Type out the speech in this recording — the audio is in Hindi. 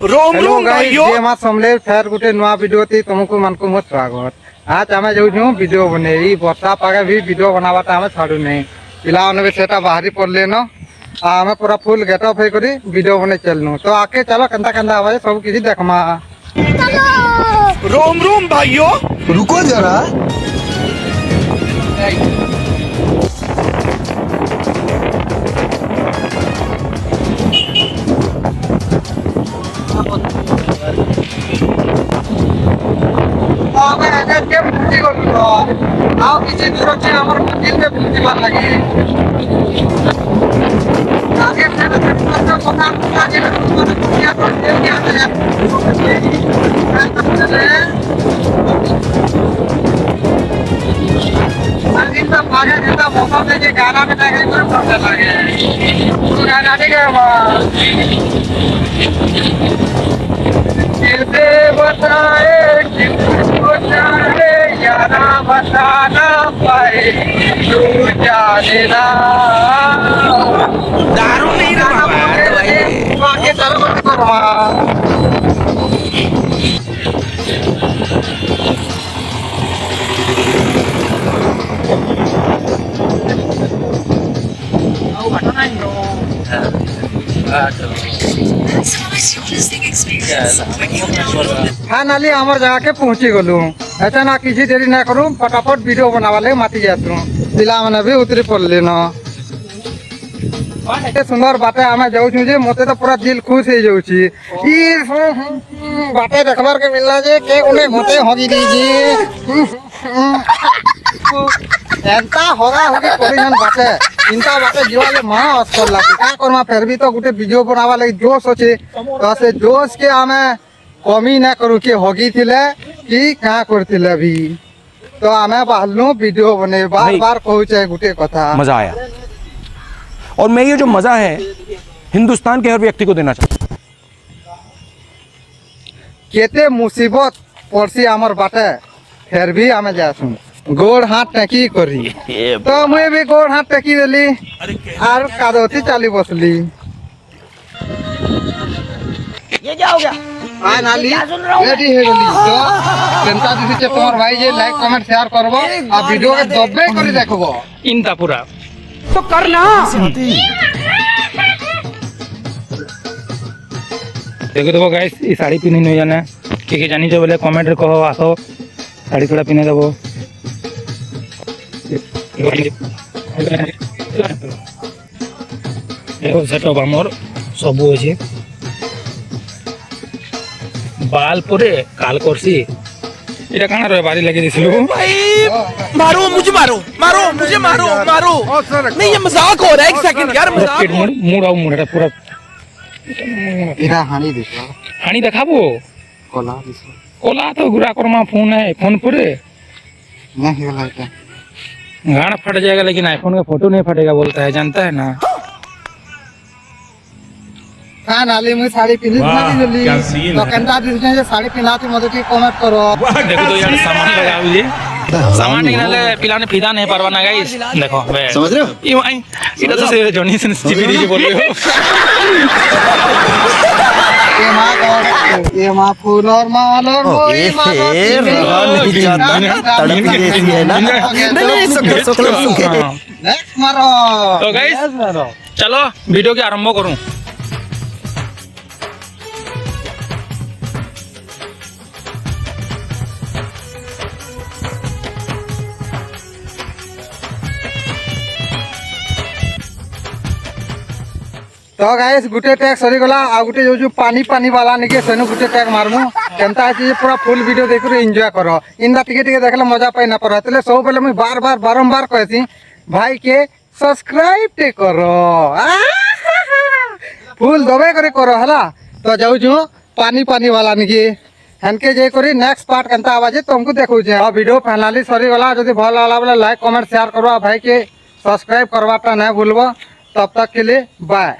हेलो गाइस जय मां समले फेर गुटे नुआ वीडियो ती तुमको मन को मत स्वागत। आज आमे जाउ छु वीडियो बने ई वर्षा पागे भी वीडियो बनावाता आमे छाडू नहीं पिला ने सेटा बाहरी पड़ले न आमे पूरा फुल गेटअप हे करी वीडियो बने चलनु तो आके चलो कंता कंता आवाज सब किसी देखमा। रोम रोम भाइयों रुको जरा। आमे आगे के मुक्ति करू तो आओ किसी दूर से हमर मंदिर में मुक्ति बात लगी आगे से तो पता आगे क्या तो क्या है आगे तो आगे जैसा मौसम में जे गाना में लगे तो पता लगे वो गाना देगा दिल से बताए यारा बता ना पाए तू जाने ना दारू नहीं रहा बाबा आगे चलो मत करो आओ घटना ही नो हाँ नाली हमार जगह के पहुंची गलू ऐसा ना किसी देरी ना करूँ फटाफट वीडियो बनावाले माती जातू पिला मैंने भी उतरी पड़ली न सुंदर बाटे आम जाऊँ जे मते तो पूरा दिल खुश हो जाऊँ बाटे देखबार के मिलना जे के उन्हें होते होगी दीजिए एंता होगा होगी परिजन बाटे इनका बाटे जीवाले मां अस्कर लागे का करमा फिर भी तो गुटे वीडियो बनावा लगी जोश होचे तो से जोश के हमें कमी ना करू के होगी थिले कि का करथिले भी तो हमें बाहरनु वीडियो बने बार-बार कहूचे गुटे कथा मजा आया और मैं ये जो मजा है हिंदुस्तान के हर व्यक्ति को देना चाहता हूं। केते मुसीबत पड़सी हमर बाटे फिर भी हमें जासु गोड़ हाथ टेकी करी तो मुझे भी गोड़ हाथ टेकी देली और कादोती चाली बसली ये क्या हो गया हां नाली रेडी हो गली तो जनता दिसी से तुम्हार भाई जे लाइक कमेंट शेयर करबो आ वीडियो के दबे करी देखबो इनता पूरा तो करना देखो गाइस ये साड़ी पिनी नहीं जाना के जानी जो बोले कमेंट रे कहो आसो साड़ी थोड़ा पिने देबो देखो सेटअप हमर सब अछि बाल परे काल करसी एटा काना रे बारी लगे दिसलु मारो मुझे मारो नहीं ये मजाक हो रहा है। एक सेकंड यार मजाक मूड आउ मूड पूरा इरा हानि दिसो हानी देखाबो कोला दिसो कोला तो गुरा करमा फोन है फोन परे नहीं होला এটা गाना फट जाएगा लेकिन आईफोन का फोटो नहीं फटेगा बोलता है जानता है ना हां नाली में साड़ी पिनी जल्दी तो कंता दिसने जे साड़ी पिनाती मदद की कमेंट करो देखो तो यार सामान लगाओ जी सामान निकाले पिलाने फिदा नहीं परवाना गाइस देखो समझ रहे हो ये आई इधर तो से जॉनी सेंसिटिविटी जी बोल रहे हो ये माँ फूल और मालर नहीं नेक्स्ट मारो तो गाइस चलो वीडियो के आरंभ करूं तो गाइस गुटे टैग सरी गला आ गुटे जो पानी पानी वाला निके सेनु गुटे टैग मारमु केनता अछि पूरा फुल वीडियो देखु एंजॉय करो इंदा टिके टिके देखले मजा पाई ना पर तले सब पहले मैं बार-बार बारंबार कहसी भाई के सब्सक्राइब ते करो फुल दबे करे करो हला तो जाऊ छु पानी पानी वाला निके हनके जे करी नेक्स्ट पार्ट केनता आवाज तुमको देखु जे आ वीडियो फाइनली सरी गला जदी भल वाला बोले लाइक कमेंट शेयर करो भाई के सब्सक्राइब करवाता ना भूलबो तब तक के लिए बाय।